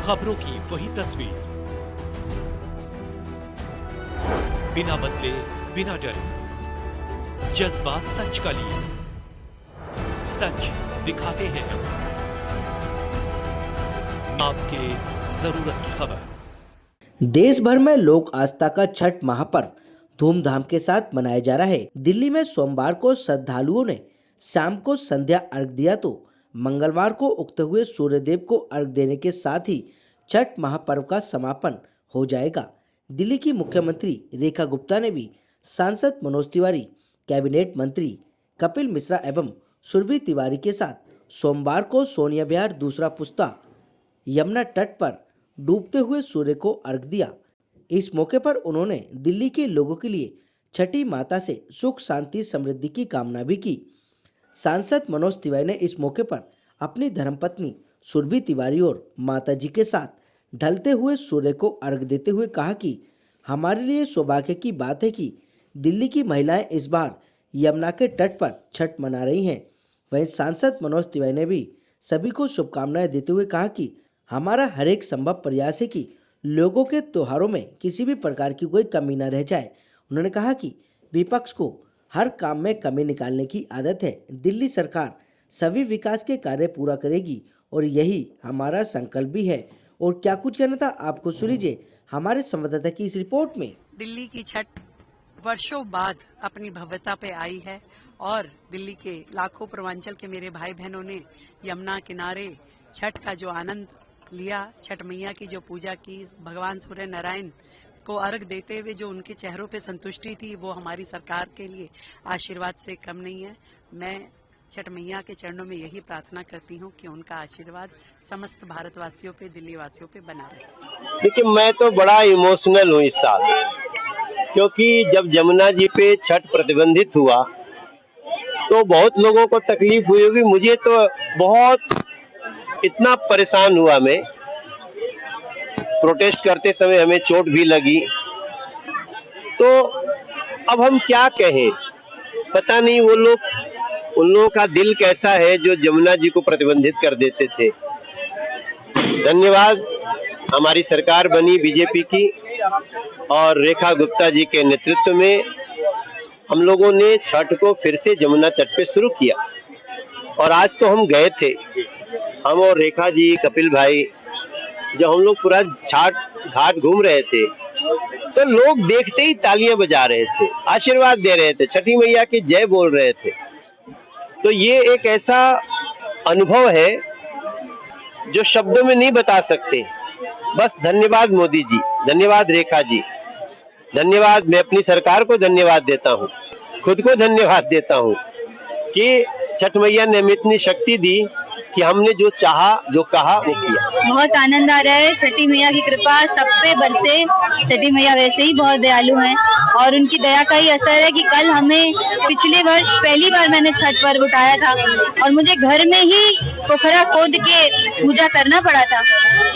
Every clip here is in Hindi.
खबरों की वही तस्वीर, बिना बदले बिना डरे, जज्बा सच का लिए, सच दिखाते हैं आपके जरूरत की खबर। देश भर में लोक आस्था का छठ महापर्व धूमधाम के साथ मनाया जा रहा है। दिल्ली में सोमवार को श्रद्धालुओं ने शाम को संध्या अर्घ दिया तो मंगलवार को उगते हुए सूर्यदेव को अर्घ देने के साथ ही छठ महापर्व का समापन हो जाएगा। दिल्ली की मुख्यमंत्री रेखा गुप्ता ने भी सांसद मनोज तिवारी, कैबिनेट मंत्री कपिल मिश्रा एवं सुरभि तिवारी के साथ सोमवार को सोनिया विहार दूसरा पुस्ता यमुना तट पर डूबते हुए सूर्य को अर्घ दिया। इस मौके पर उन्होंने दिल्ली के लोगों के लिए छठी माता से सुख शांति समृद्धि की कामना भी की। सांसद मनोज तिवारी ने इस मौके पर अपनी धर्मपत्नी सुरभि तिवारी और माताजी के साथ ढलते हुए सूर्य को अर्घ देते हुए कहा कि हमारे लिए सौभाग्य की बात है कि दिल्ली की महिलाएं इस बार यमुना के तट पर छठ मना रही हैं। वहीं सांसद मनोज तिवारी ने भी सभी को शुभकामनाएं देते हुए कहा कि हमारा हर एक संभव प्रयास है कि लोगों के त्योहारों में किसी भी प्रकार की कोई कमी न रह जाए। उन्होंने कहा कि विपक्ष को हर काम में कमी निकालने की आदत है। दिल्ली सरकार सभी विकास के कार्य पूरा करेगी और यही हमारा संकल्प भी है। और क्या कुछ कहना था आपको सुन लीजिए हमारे संवाददाता की इस रिपोर्ट में। दिल्ली की छठ वर्षों बाद अपनी भव्यता पे आई है और दिल्ली के लाखों पूर्वांचल के मेरे भाई बहनों ने यमुना किनारे छठ का जो आनंद लिया, छठ मैया की जो पूजा की, भगवान सूर्य नारायण को अर्घ देते हुए जो उनके चेहरों पे संतुष्टि थी, वो हमारी सरकार के लिए आशीर्वाद से कम नहीं है। मैं छठ मैया के चरणों में यही प्रार्थना करती हूँ कि उनका आशीर्वाद समस्त भारतवासियों पे, दिल्ली वासियों पे बना रहे। देखिए, मैं तो बड़ा इमोशनल हूँ इस साल, क्योंकि जब जमुना जी पे छठ प्रतिबंधित हुआ तो बहुत लोगों को तकलीफ हुई होगी। मुझे तो बहुत इतना परेशान हुआ, मैं प्रोटेस्ट करते समय हमें चोट भी लगी। तो अब हम क्या कहें, पता नहीं वो लोग, उन लोगों का दिल कैसा है जो जमुना जी को प्रतिबंधित कर देते थे। धन्यवाद, हमारी सरकार बनी बीजेपी की और रेखा गुप्ता जी के नेतृत्व में हम लोगों ने छठ को फिर से जमुना तट पे शुरू किया। और आज तो हम गए थे, हम और रेखा जी, कपिल भाई, जब हम लोग पूरा घाट घूम रहे थे तो लोग देखते ही तालियां बजा रहे थे, आशीर्वाद दे रहे थे, छठी मैया की जय बोल रहे थे। तो ये एक ऐसा अनुभव है जो शब्दों में नहीं बता सकते। बस धन्यवाद मोदी जी, धन्यवाद रेखा जी, धन्यवाद। मैं अपनी सरकार को धन्यवाद देता हूँ, खुद को धन्यवाद देता हूँ कि छठ मैया ने हमें इतनी शक्ति दी कि हमने जो चाहा, जो कहा, वो किया। बहुत आनंद आ रहा है। छठी मैया की कृपा सब पे बरसे। छठी मैया वैसे ही बहुत दयालु हैं और उनकी दया का ही असर है कि कल हमें पिछले वर्ष पहली बार मैंने छठ पर्व उठाया था और मुझे घर में ही पोखरा खोद के पूजा करना पड़ा था।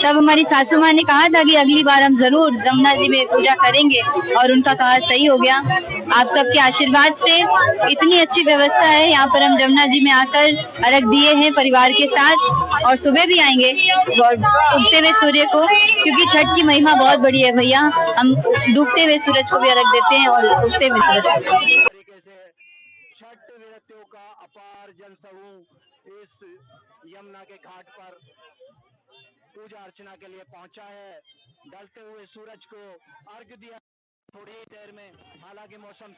तब हमारी सासू माँ ने कहा था कि अगली बार हम जरूर जमुना जी में पूजा करेंगे और उनका कहा सही हो गया। आप सबके आशीर्वाद से इतनी अच्छी व्यवस्था है। यहाँ पर हम जमुना जी में आकर अर्घ दिए हैं परिवार के साथ और सुबह भी आएंगे और उगते हुए सूर्य को, क्योंकि छठ की महिमा बहुत बड़ी है भैया। हम डूबते हुए सूरज को भी अर्घ देते हैं और उगते हुए सूरज को। तरीके से छठ व्रतियों का अपार जनसमूह इस यमुना के घाट पर पूजा अर्चना के लिए पहुंचा है। ढलते हुए सूरज को अर्घ दिया थोड़ी देर में, हालांकि मौसम